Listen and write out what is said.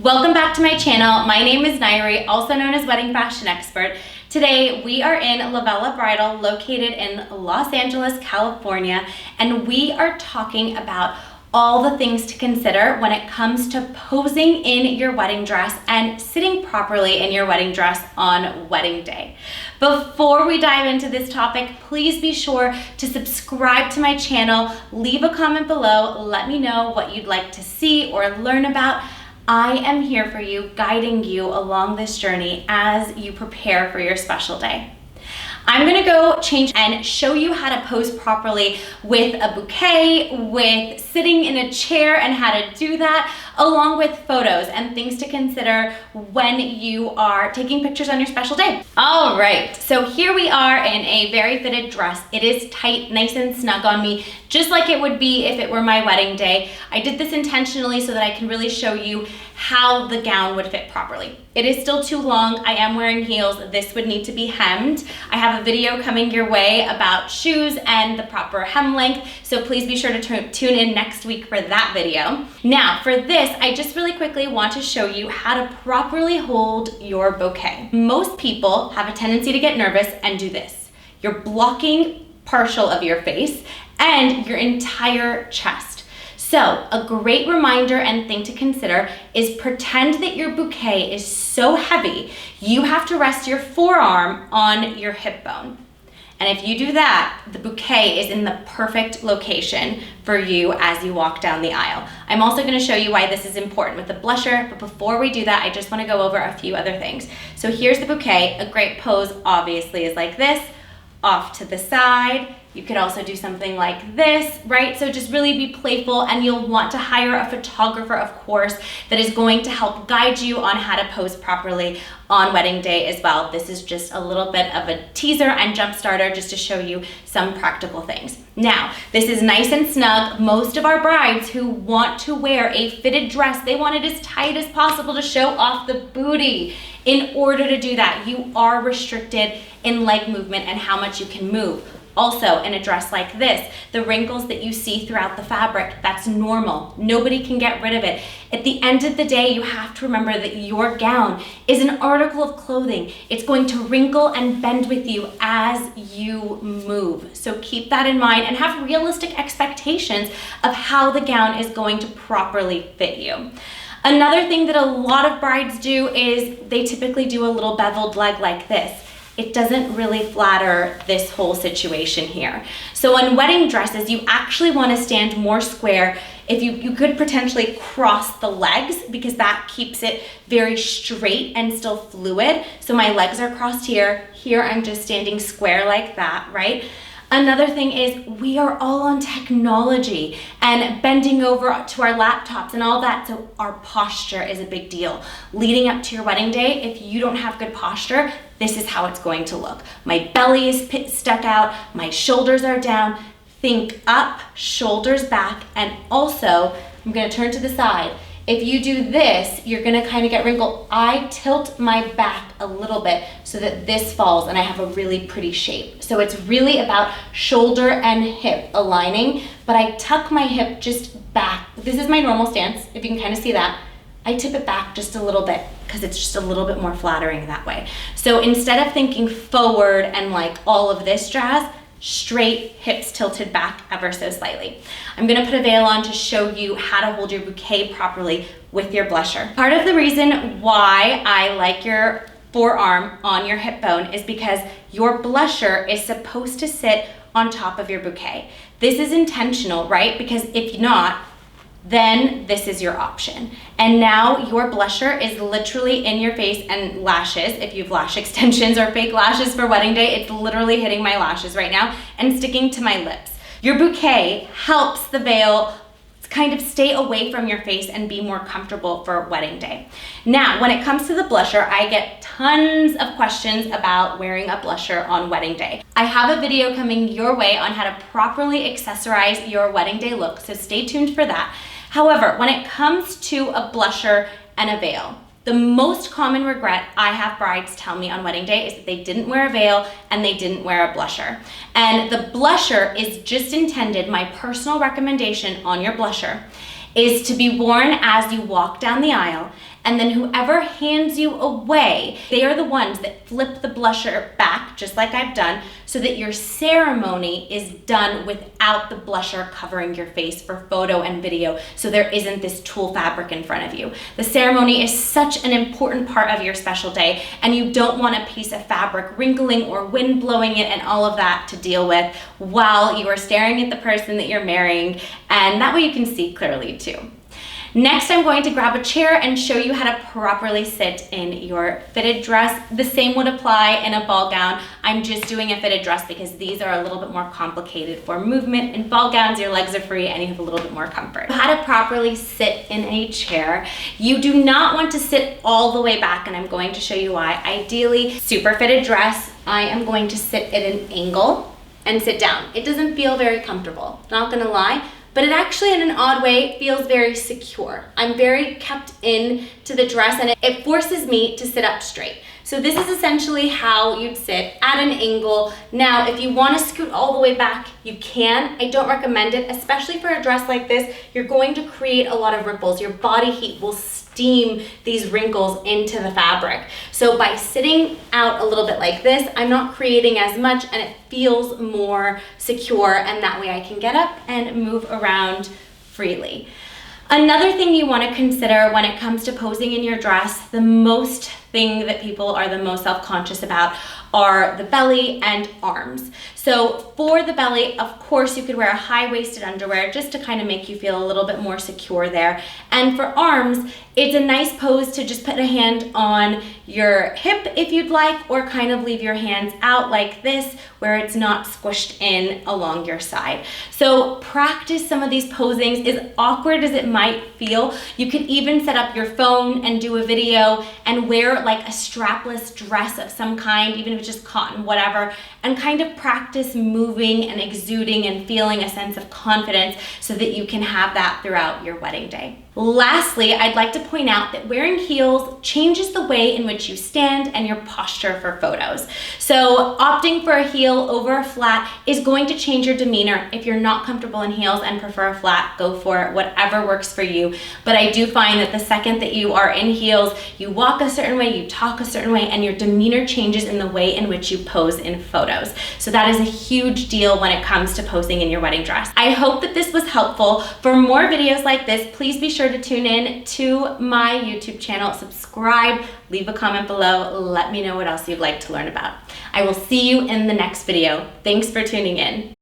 Welcome back to my channel. My name is Nayri, also known as Wedding Fashion Expert. Today we are in LOVELLA Bridal, located in Los Angeles, California, and we are talking about all the things to consider when it comes to posing in your wedding dress and sitting properly in your wedding dress on wedding day. Before we dive into this topic, please be sure to subscribe to my channel, leave a comment below, let me know what you'd like to see or learn about. I am here for you, guiding you along this journey as you prepare for your special day. I'm gonna go change and show you how to pose properly with a bouquet, with sitting in a chair and how to do that, along with photos and things to consider when you are taking pictures on your special day. All right, so here we are in a very fitted dress. It is tight, nice and snug on me, just like it would be if it were my wedding day. I did this intentionally so that I can really show you how the gown would fit properly. It is still too long. I am wearing heels. This would need to be hemmed. I have a video coming your way about shoes and the proper hem length, so please be sure to tune in next week for that video. Now, for this, I just really quickly want to show you how to properly hold your bouquet. Most people have a tendency to get nervous and do this. You're blocking partial of your face and your entire chest. So a great reminder and thing to consider is pretend that your bouquet is so heavy, you have to rest your forearm on your hip bone. And if you do that, the bouquet is in the perfect location for you as you walk down the aisle. I'm also gonna show you why this is important with the blusher, but before we do that, I just wanna go over a few other things. So here's the bouquet. A great pose obviously is like this, off to the side. You could also do something like this, right? So just really be playful, and you'll want to hire a photographer, of course, that is going to help guide you on how to pose properly on wedding day as well. This is just a little bit of a teaser and jump starter just to show you some practical things. Now, this is nice and snug. Most of our brides who want to wear a fitted dress, they want it as tight as possible to show off the booty. In order to do that, you are restricted in leg movement and how much you can move. Also, in a dress like this, the wrinkles that you see throughout the fabric, that's normal. Nobody can get rid of it. At the end of the day, you have to remember that your gown is an article of clothing. It's going to wrinkle and bend with you as you move. So keep that in mind and have realistic expectations of how the gown is going to properly fit you. Another thing that a lot of brides do is they typically do a little beveled leg like this. It doesn't really flatter this whole situation here. So on wedding dresses, you actually want to stand more square. If you could potentially cross the legs, because that keeps it very straight and still fluid. So my legs are crossed here. Here I'm just standing square like that, right? Another thing is we are all on technology and bending over to our laptops and all that, so our posture is a big deal. Leading up to your wedding day, if you don't have good posture, this is how it's going to look. My belly is stuck out, my shoulders are down. Think up, shoulders back, and also, I'm gonna turn to the side. If you do this, you're gonna kind of get wrinkled. I tilt my back a little bit so that this falls and I have a really pretty shape. So it's really about shoulder and hip aligning, but I tuck my hip just back. This is my normal stance, if you can kind of see that. I tip it back just a little bit because it's just a little bit more flattering that way. So instead of thinking forward and like all of this jazz, straight, hips tilted back ever so slightly. I'm gonna put a veil on to show you how to hold your bouquet properly with your blusher. Part of the reason why I like your forearm on your hip bone is because your blusher is supposed to sit on top of your bouquet. This is intentional, right? Because if not, then this is your option. And now your blusher is literally in your face, and lashes, if you have lash extensions or fake lashes for wedding day, it's literally hitting my lashes right now and sticking to my lips. Your bouquet helps the veil kind of stay away from your face and be more comfortable for wedding day. Now, when it comes to the blusher, I get tons of questions about wearing a blusher on wedding day. I have a video coming your way on how to properly accessorize your wedding day look, so stay tuned for that. However, when it comes to a blusher and a veil, the most common regret I have brides tell me on wedding day is that they didn't wear a veil and they didn't wear a blusher. And the blusher is just intended, my personal recommendation on your blusher is to be worn as you walk down the aisle And then whoever hands you away, they are the ones that flip the blusher back, just like I've done, so that your ceremony is done without the blusher covering your face for photo and video, so there isn't this tulle fabric in front of you. The ceremony is such an important part of your special day, and you don't want a piece of fabric wrinkling or wind blowing it and all of that to deal with while you are staring at the person that you're marrying, and that way you can see clearly too. Next, I'm going to grab a chair and show you how to properly sit in your fitted dress. The same would apply in a ball gown. I'm just doing a fitted dress because these are a little bit more complicated for movement. In ball gowns, your legs are free and you have a little bit more comfort. How to properly sit in a chair. You do not want to sit all the way back, and I'm going to show you why. Ideally, super fitted dress, I am going to sit at an angle and sit down. It doesn't feel very comfortable, not gonna lie. But it actually, in an odd way, feels very secure. I'm very kept in to the dress, and it forces me to sit up straight. So this is essentially how you'd sit at an angle. Now, if you want to scoot all the way back, you can. I don't recommend it, especially for a dress like this. You're going to create a lot of ripples. Your body heat will steam these wrinkles into the fabric. So by sitting out a little bit like this, I'm not creating as much, and it feels more secure, and that way I can get up and move around freely. Another thing you want to consider when it comes to posing in your dress, the most thing that people are the most self-conscious about are the belly and arms. So for the belly, of course, you could wear a high-waisted underwear just to kind of make you feel a little bit more secure there. And for arms, it's a nice pose to just put a hand on your hip if you'd like, or kind of leave your hands out like this, where it's not squished in along your side. So practice some of these posings. As awkward as it might feel, you could even set up your phone and do a video and wear like a strapless dress of some kind, even if it's just cotton, whatever, and kind of practice moving and exuding and feeling a sense of confidence so that you can have that throughout your wedding day. Lastly, I'd like to point out that wearing heels changes the way in which you stand and your posture for photos. So opting for a heel over a flat is going to change your demeanor. If you're not comfortable in heels and prefer a flat, go for it, whatever works for you. But I do find that the second that you are in heels, you walk a certain way, you talk a certain way, and your demeanor changes in the way in which you pose in photos. So that is a huge deal when it comes to posing in your wedding dress. I hope that this was helpful. For more videos like this, please be sure to tune in to my YouTube channel, subscribe, leave a comment below, let me know what else you'd like to learn about. I will see you in the next video. Thanks for tuning in.